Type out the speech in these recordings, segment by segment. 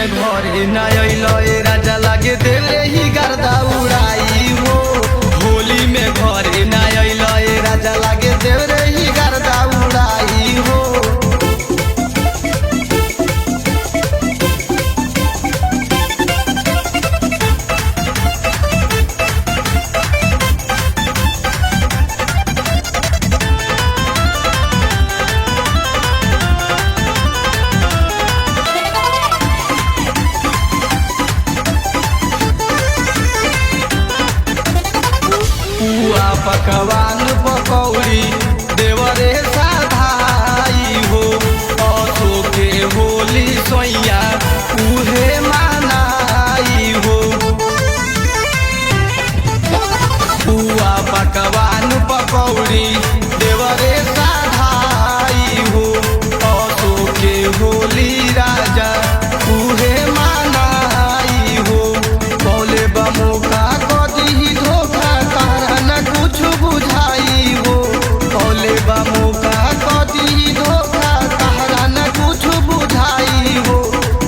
में घरे ना अइलो ए राजा लागे देले ही गर्दा उड़ाई हो। होली में घरे ना अइलो ए राजा लागे देले ही गर्दा उड़ाई हो। पुआ पकवान पकौड़ी देवरे साधाई हो। असो के होली सोइया उहे मानाई हो। पुआ पकवान पकौड़ी देवरे साधाई हो। असो के होली राजा उहे मानाई हो। बोले बमोका कदी धोखा कुछ बुझाई हो। बोले बामोका कदी धोखा तहरा न कुछ बुझाई हो।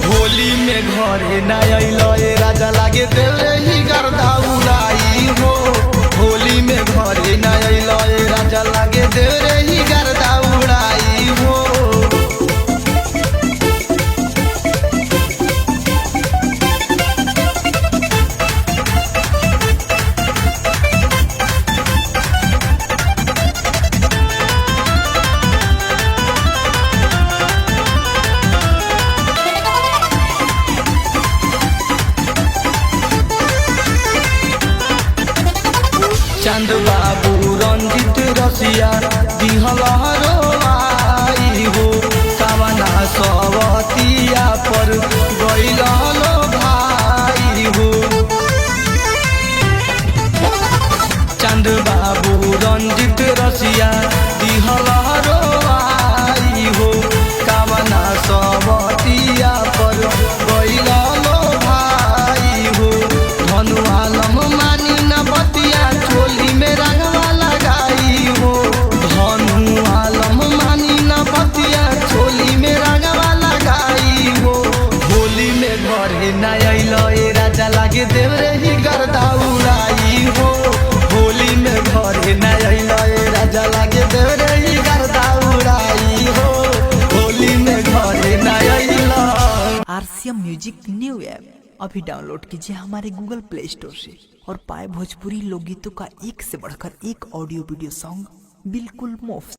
होली में घरे न अइलो ए राजा लागे देले ही गर्दा उड़ाई हो। होली में घरे न अइलो ए राजा लागे देले ही गर्दा उड़ाई हो। चंद बाबू रंजित रसिया दिहल रोवाई हो। कावना सवतिया पर गइल लो भाई हो। चंद बाबू रंजित रसिया दिहल रोवाई हो। कावना सवतिया पर गइल लो भाई हो। धनु आलम मानी न बतिया चोली में रंगवा लगाई हो। धनु आलम मानी न बतिया चोली में रंगवा लगाई हो। होली में घरे न अइलो ए राजा लागे देवरे ही गर्दा उड़ाई हो। होली में घरे न अइलो ए राजा लागे देवरे ही गर्दा उड़ाई हो। होली में घरे न अइलो। आरसीएम म्यूजिक न्यू ऐप अभी डाउनलोड कीजिए हमारे गूगल प्ले स्टोर से और पाए भोजपुरी लोकगीतों का एक से बढ़कर एक ऑडियो वीडियो सॉन्ग बिल्कुल मुफ्त।